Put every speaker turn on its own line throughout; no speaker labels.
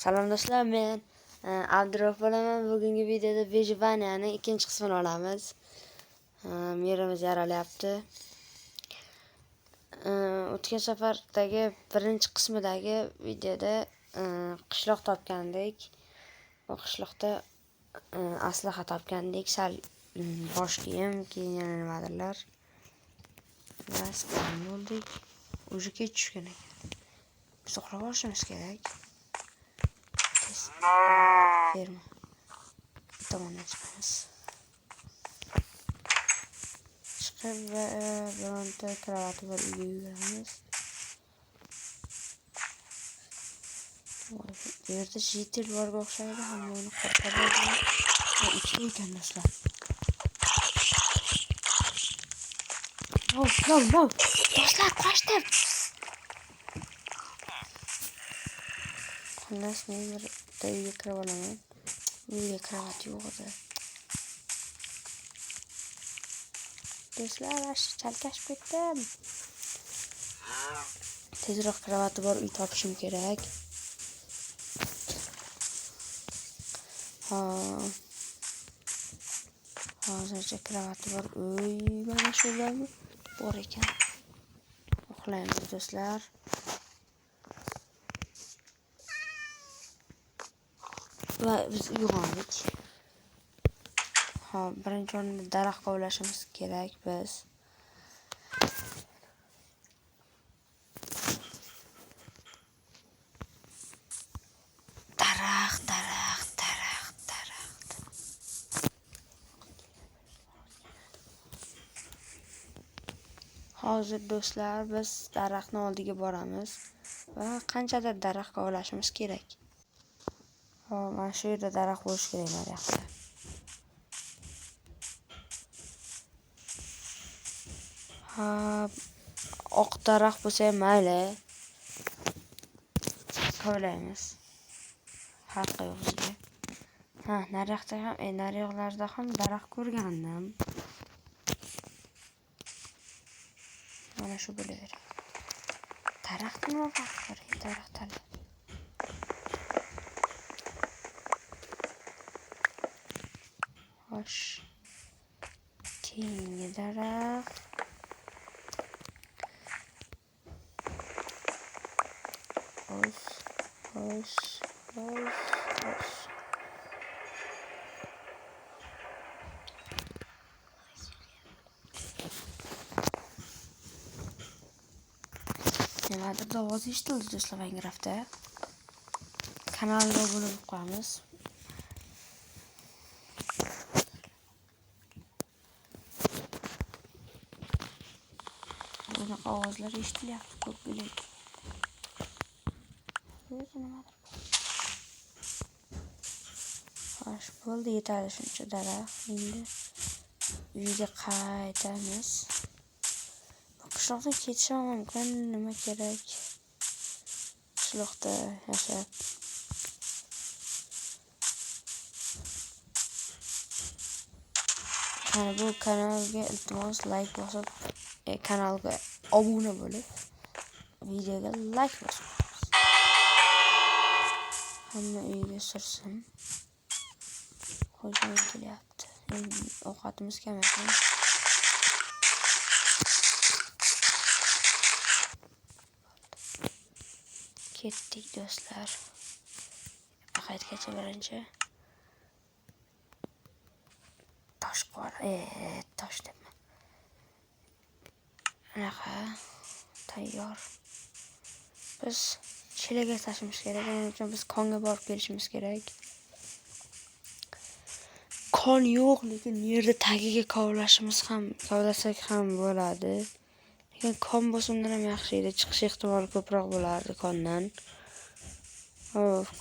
Salom do'stlar, men Abdurauf bo'laman. Bugungi videoda Vejvaniyaning ikkinchi qismini olamiz. Yerimiz yaralyapti. O'tgan safardagi birinchi qismidagi videoda qishloq topgandik. O qishloqda aslaha topgandik, sal bosh kiyim, keyin yana nimadirlar. Bas bo'ldik. O'zi kech tushgan ekan. Biz uxlab olishimiz kerak. Ferma. Tomondan chiqamiz. Chiqib va bironta karavati bor uyga yuguramiz. Bu yerda jitel borga o'xshaydi, hamma uni qo'rqadi. Ikkita ekan do'stlar. No. Do'stlar, qochdim. Xullas, men bir uyga kirib olaman. Uyga kravat yo'q edi. Do'stlar, chalkashib ketdim. Tezroq kravati bor uy topishim kerak. Hozircha kravati bor uy mana shundami? Bor ekan. Uxlaymiz do'stlar. Va biz uyg'ondik. Birinchi o'rinda daraxt kovlashimiz kerak biz. Daraxt. Hozir do'stlar biz daraxtning oldiga boramiz va qanchadir daraxt kovlashimiz kerak. Mana shu yerda daraxt bo'lishi kerak mana yoqda. Oq daraxt bo'lsa ham mayli. Kovlaymiz. Farqi yo'q bizga. Nariyoqda ham, nariyoqlarda ham daraxt ko'rgandim. Mana shu bo'laveradi. Daraxt nima farqi bor? Daraxt tanlab. Xo'sh. Keyingi daraxt. Xo'sh. Nimadir ovoz eshitildi do'stlar Minecraftda. Kanalga obuna bo'lib qo'yamiz. Bunaqa ovozlar eshitilyapti ko'p bo'lib. Xo'sh, bo'ldi, yetadi shuncha daraxt. Endi uyga qaytamiz. Qishloqdan ketishim mumkin, nima kerak? Qishloqda yashab. Bu kanalga iltimos like bosib, kanalga obuna bo'lib, videoga like bosib. Hamma uyga sursin. Xo'jayin kelyapti. Ovqatimiz kam ekan. Ketdik do'stlar. Qaytgacha birinchi tosh qor, tosh debman. Anaqa tayyor. Biz chelaga tashimiz kerak. Buning uchun biz konga borib kelishimiz kerak. Kon yo'q, lekin yerda tagiga kovlasak ham bo'ladi. Lekin kon bo'lsa undan ham yaxshi edi. Chiqish ehtimoli ko'proq bo'lardi kondan.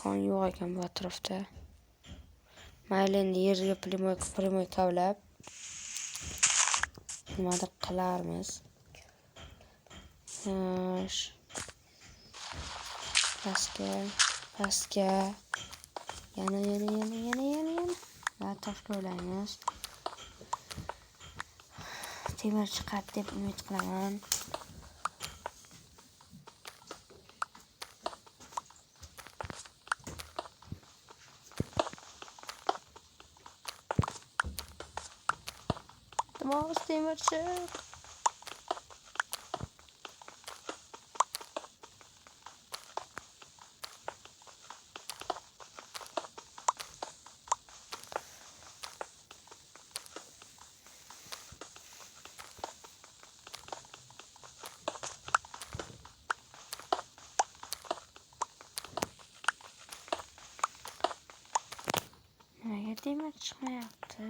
Kon yo'q ekan bu atrofda. Mayli, endi yerga primoy kavlab nimadir qilarmiz. Pastga. Yana. Tosh kavlaymiz. Temir chiqadi deb umid qilaman. iltimos temirchi. Nimaga temir chiqmayapti?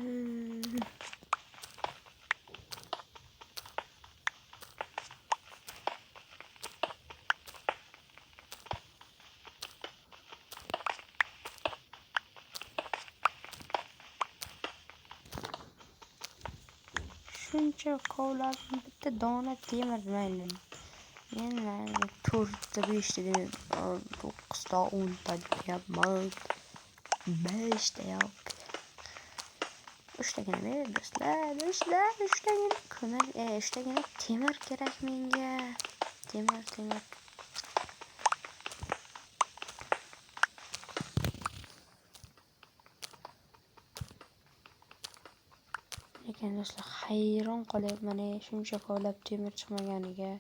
Shuncha kovladim, bitta dona temir mayli. Men 4ta 5ta deb 9ta 10ta deyapman. 5ta yo'q. 3tagina ber do'stlar, 3tagina ko'mir, 3tagina temir kerak menga. Temir. Lekin do'stlar hayron qolyapman, shuncha kovlab temir chiqmaganiga.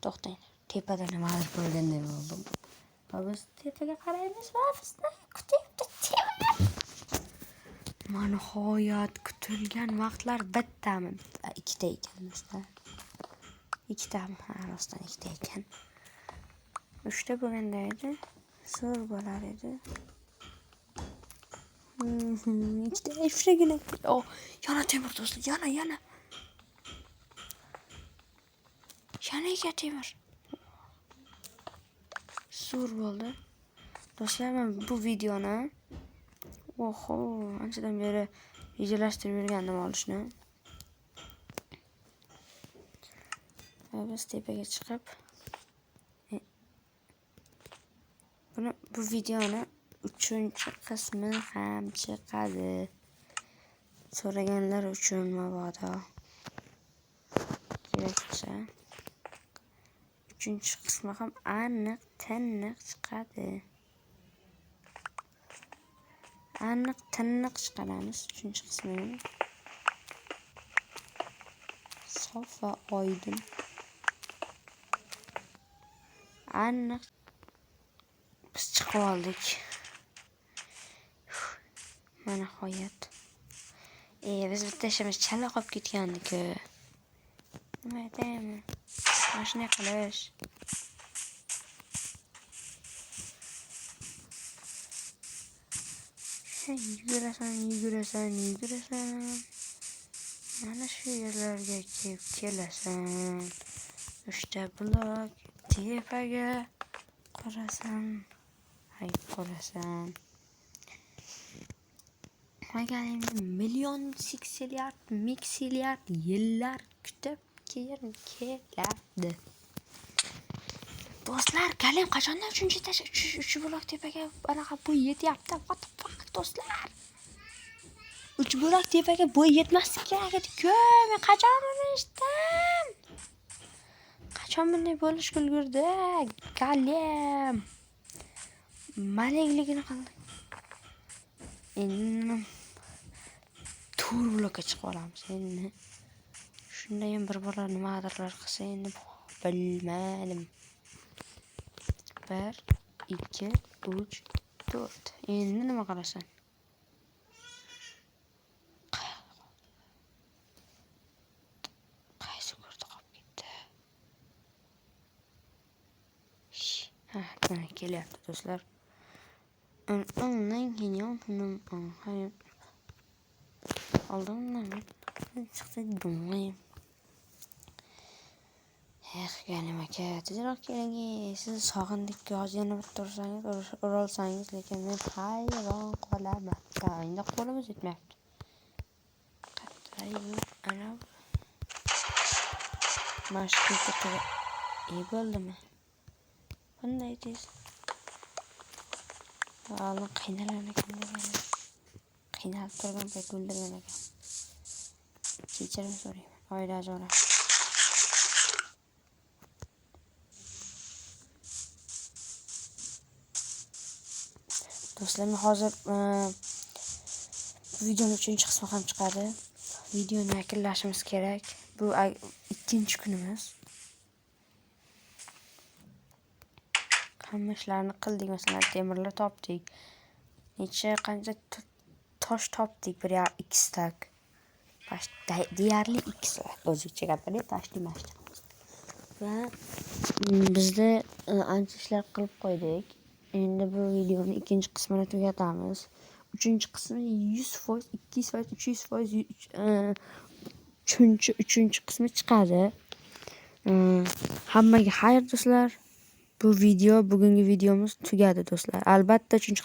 To'xtang, tepada nimadir ko'rganday bo'ldim. Biz tepaga qaraymiz va bizni kutyapti temir. Nihoyat kutilgan vaqtlar bittami? Ikkita ekan do'stlar. Ikkitami? Ha, rostdan ikkita ekan. 3ta bo'lganda edi, zo'r bo'lar edi. Ikkitagina. Yana temir do'stlar, yana. Yana ekan temir. Zo'r bo'ldi. Do'stlar, men bu videoni anchadan beri rejalashtirib yurgandim olishni. Biz tepaga chiqib bu videoni 3-qismi ham chiqadi. So'raganlar uchun mabodo kerak bo'lsa 3-qismi ham aniq chiqadi. Aniq chiqaramiz 3-qismini. Sof va oydin. Aniq biz chiqib oldik. Mana nihoyat. Biz bitta ishimiz chala qolib ketgandi-ku. Nima aytaymi? Mashina qilish. Yugurasan. Mana shu yerlarga kelasan. 3ta blok tepaga qurasan. Magalimni million miksiliard yillar kutib keyin keladi. Do'stlar, galim qachondan 3 blok tepaga anaqa bo'y yetyapti. What the fuck do'stlar? 3 blok tepaga bo'y yetmasligi kerak edi-ku. Men qachon buni eshitdim? Qachon bunday bo'lish ulgurdi? Galim malikligini qildi. Endi 4 blokka chiqib olamiz endi. Shunda ham bir bola nimadirlar qilsa endi bilmadim. 1 2 3 4. Endi nima qilasan? Qaysi ko'rda qolib ketdi? Mana kelyapti do'stlar. Ondan keyin oldimdan chiqdi dumlayim. Galim aka, tezroq keling. Siz sog'indik, hozir yana bir tursangiz, urolsangiz, lekin men hayron qolaman. Endi qo'limiz yetmayapti. Ana mashqqa bo'ldimi? Bunday tez. Oldin qiynalgan ekan. Qiynalib turgan payt o'ldirgan ekan. Kechirim so'rayman. Oila a'zolari. Do'stlar, men hozir videoning 3-qismi ham chiqadi. Videoni yakunlashimiz kerak. Bu ikkinchi kunimiz. Hamma ishlarni qildik, masalan, temirlar topdik. Qancha tosh topdik, 2 stak. Deyarli 2 stak. O'zbekcha gapirib, tashlimashdi. Va bizda ancha ishlar qilib qo'ydik. Endi bu videoning ikkinchi qismini tugatamiz. Uchinchi qismi 100%, 200%, 300%, uchinchi qismi chiqadi. Hammaga xayr do'stlar. Bugungi videomiz tugadi do'stlar. Albatta 3